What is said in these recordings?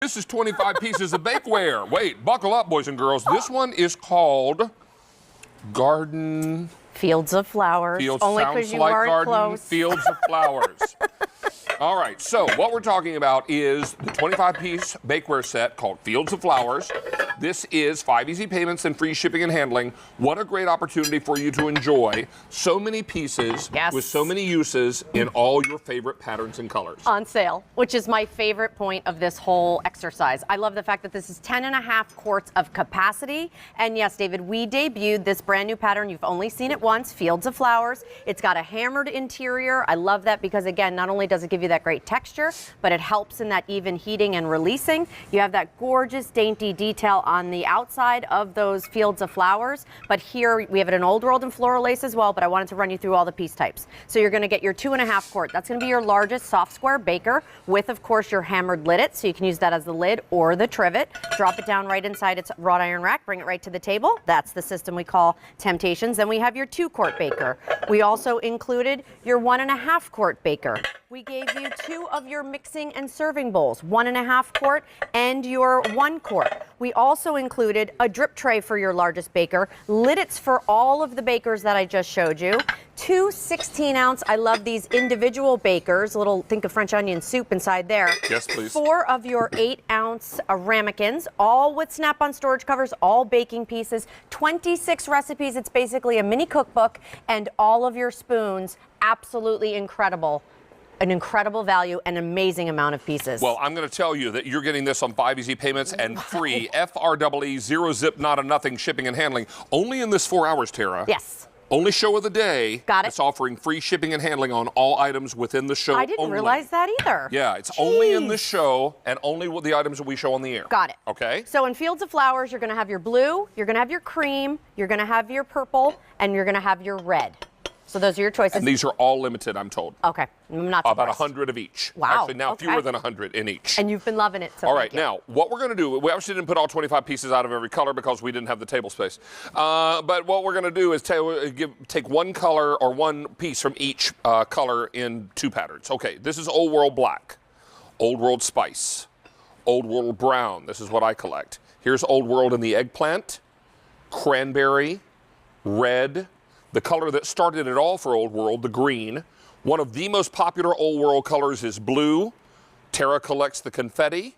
This is 25 pieces of bakeware. Wait, buckle up, boys and girls. This one is called Garden... Fields of Flowers. Fields Only sounds because you like weren't garden, close. Fields of Flowers. All right, so what we're talking about is the 25-piece bakeware set called Fields of Flowers. This is 5 easy payments and free shipping and handling. What a great opportunity for you to enjoy so many pieces with so many uses in all your favorite patterns and colors. On sale, which is my favorite point of this whole exercise. I love the fact that this is 10.5 quarts of capacity. And yes, David, we debuted this brand new pattern. You've only seen it once, Fields of Flowers. It's got a hammered interior. I love that because, again, not only does it give you that great texture, but it helps in that even heating and releasing. You have that gorgeous, dainty detail on the outside of those Fields of Flowers. But here we have it in Old World and Floral Lace as well, but I wanted to run you through all the piece types. So you're going to get your 2.5 quart. That's going to be your largest soft square baker with, of course, your hammered liddet. So you can use that as the lid or the trivet. Drop it down right inside its wrought iron rack. Bring it right to the table. That's the system we call Temp-tations. Then we have your 2-quart baker. We also included your 1.5 quart baker. We gave you 2 of your mixing and serving bowls, 1.5 quart and your 1 quart. We also included a drip tray for your largest baker, liddets for all of the bakers that I just showed you, 2 16-ounce, I love these individual bakers, a little, think of French onion soup inside there. Yes, please. 4 of your 8-ounce ramekins, all with snap-on storage covers, all baking pieces, 26 recipes. It's basically a mini cookbook, and all of your spoons, absolutely incredible. An incredible value, an amazing amount of pieces. Well, I'm going to tell you that you're getting this on 5 easy payments and free FREE, 0 zip, not a nothing shipping and handling. Only in this 4 hours, Tara. Yes. Only show of the day. Got it. It's offering free shipping and handling on all items within the show. I didn't realize that either. Yeah, it's only in the show and only with the items that we show on the air. Got it. Okay. So in Fields of Flowers, you're going to have your blue, you're going to have your cream, you're going to have your purple, and you're going to have your red. So those are your choices. And these are all limited, I'm told. Okay, I'm not About surprised. 100 of each. Wow. Actually, now fewer than 100 in each. And you've been loving it. So all right, now what we're going to do, we obviously didn't put all 25 pieces out of every color because we didn't have the table space. But what we're going to do is take one color or one piece from each color in 2 patterns. Okay, this is Old World Black, Old World Spice, Old World Brown. This is what I collect. Here's Old World in the eggplant, cranberry, red, the color that started it all for Old World, the green. One of the most popular Old World colors is blue. Tara collects the confetti.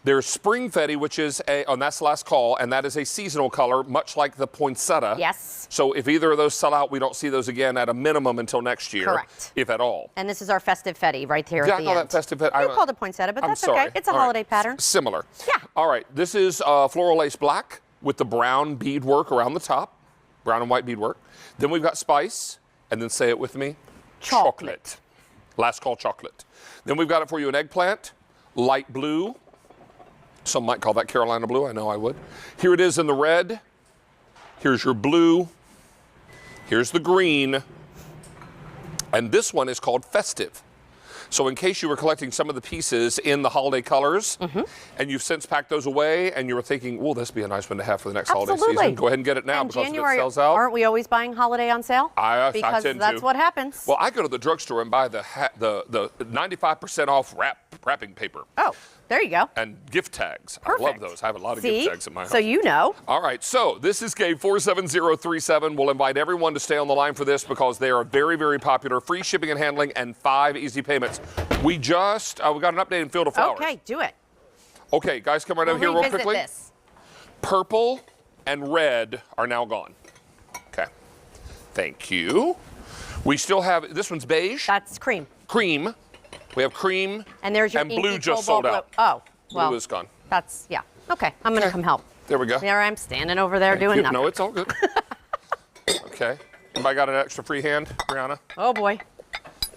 There's Springfetti, which is that's last call, and that is a seasonal color, much like the poinsettia. Yes. So if either of those sell out, we don't see those again at a minimum until next year. Correct. If at all. And this is our festive fetti right here Yeah, at the I call end. that festive fetti. I called it poinsettia, but that's sorry. okay. It's a All holiday right. pattern. Similar. Yeah. All right, this is Floral Lace Black with the brown beadwork around the top, brown and white beadwork. Then we've got Spice, and then say it with me, chocolate. Last call, chocolate. Then we've got it for you in eggplant, light blue. Some might call that Carolina blue, I know I would. Here it is in the red. Here's your blue. Here's the green. And this one is called Festive. So in case you were collecting some of the pieces in the holiday colors, and you've since packed those away, and you were thinking, well, this would be a nice one to have for the next holiday season, go ahead and get it now and because January, if it sells out. Aren't we always buying holiday on sale? Because that's what happens. Well, I go to the drugstore and buy the 95% off wrapping paper. Oh, there you go. And gift tags. Perfect. I love those. I have a lot of gift tags in my house. So you know. All right, so this is game 47037. We'll invite everyone to stay on the line for this because they are very, very popular. Free shipping and handling and 5 easy payments. We just, we got an update in Field of Flowers. Okay, do it. Okay, guys, come right over here real quickly. This. Purple and red are now gone. Okay, thank you. We still have, this one's beige. That's cream. Cream. We have cream. And there's your and blue inky just cobalt sold out. Blue. Oh, well. Blue is gone. That's, yeah. Okay, I'm going to come help. There we go. There I'm standing over there doing nothing. No, it's all good. Okay. Anybody got an extra free hand, Brianna? Oh, boy.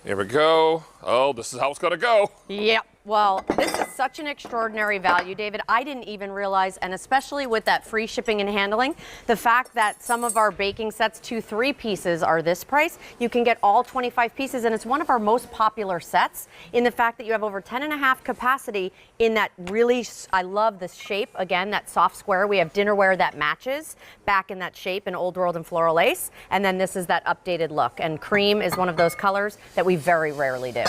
Here we go. Oh, this is how it's going to go. Yep. Well, this is such an extraordinary value, David. I didn't even realize, and especially with that free shipping and handling, the fact that some of our baking sets, 2-3 pieces, are this price. You can get all 25 pieces, and it's one of our most popular sets in the fact that you have over 10.5 capacity in that really, I love this shape. Again, that soft square. We have dinnerware that matches back in that shape in Old World and Floral Lace. And then this is that updated look. And cream is one of those colors that we very rarely do.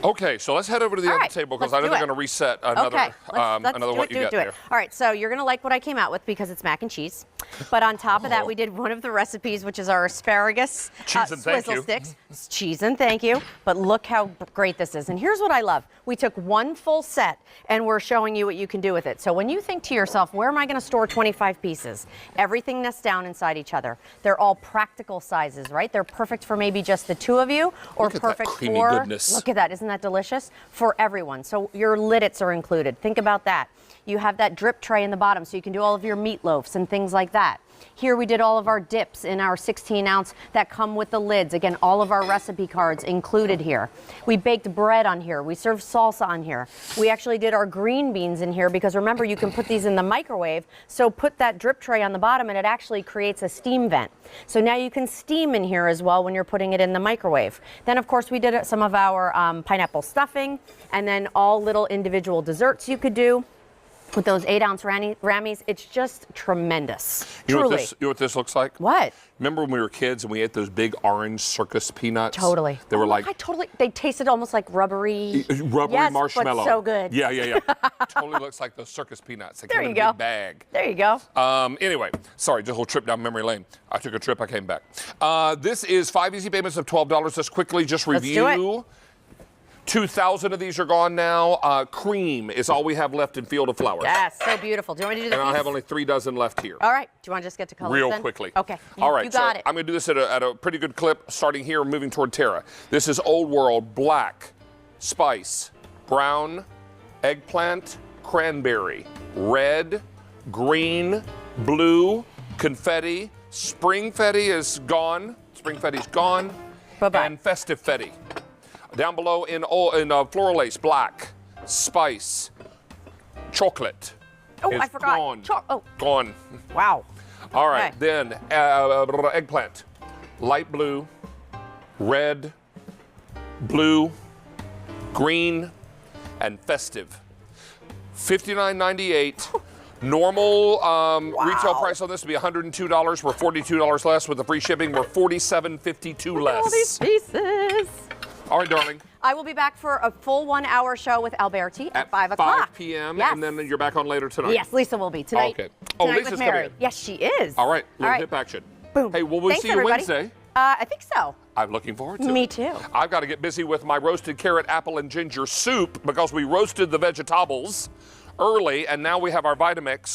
Okay, so let's head over to the All other right, table because let's I know do they're it. going to reset another, Okay, let's another do what it, you got there. All right, so you're gonna like what I came out with because it's mac and cheese. But on top of that, we did one of the recipes, which is our asparagus Cheese and thank swizzle you. sticks. It's cheese and thank you. But look how great this is. And here's what I love. We took one full set and we're showing you what you can do with it. So when you think to yourself, where am I gonna store 25 pieces? Everything nests down inside each other. They're all practical sizes, right? They're perfect for maybe just the two of you, or Look at that perfect creamy for, goodness. look at that, isn't that delicious? For everyone. So your liddits are included. Think about that. You have that drip tray in the bottom so you can do all of your meatloafs and things like that. Here we did all of our dips in our 16-ounce that come with the lids. Again, all of our recipe cards included here. We baked bread on here. We served salsa on here. We actually did our green beans in here because remember, you can put these in the microwave. So put that drip tray on the bottom and it actually creates a steam vent. So now you can steam in here as well when you're putting it in the microwave. Then of course we did some of our pineapple stuffing and then all little individual desserts you could do. With those 8-ounce rammies, it's just tremendous. You know, Truly. you know what this looks like? What? Remember when we were kids and we ate those big orange circus peanuts? Totally. They were like they tasted almost like rubbery. rubbery marshmallow. But so good. Yeah. Totally looks like those circus peanuts. They There come you in a go. big bag. There you go. Anyway, sorry, just a little trip down memory lane. I took a trip, I came back. This is 5 easy payments of $12. Let's quickly just review. Let's do it. 2,000 of these are gone now. Cream is all we have left in Field of Flowers. Yes, so beautiful. Do you want me to do the And I piece? have only 3 dozen left here. All right. Do you want to just get to colors Real then? quickly. Okay. All right, You got it. I'm going to do this at a pretty good clip, starting here, moving toward Tara. This is Old World, black, spice, brown, eggplant, cranberry, red, green, blue, confetti. Springfetti is gone. Springfetti's gone. Bye-bye. And festive fetti. Down below in floral lace, black, spice, chocolate. Oh, is I forgot. Gone. Gone. Wow. All right, Okay. then eggplant, light blue, red, blue, green, and festive. $59.98. Normal retail price on this would be $102. We're $42 less with the free shipping. We're $47.52 less. All these pieces. All right, darling. I will be back for a full 1-hour show with Alberti at 5 o'clock. 5 p.m. Yes. And then you're back on later tonight. Yes, Lisa will be tonight. Okay. Oh, tonight Lisa's with coming Mary. in. Yes, she is. All right, little All right. hip action. Boom. Hey, will we Thanks, see you everybody. Wednesday? I think so. I'm looking forward to it. Me too. I've got to get busy with my roasted carrot, apple, and ginger soup because we roasted the vegetables early, and now we have our Vitamix.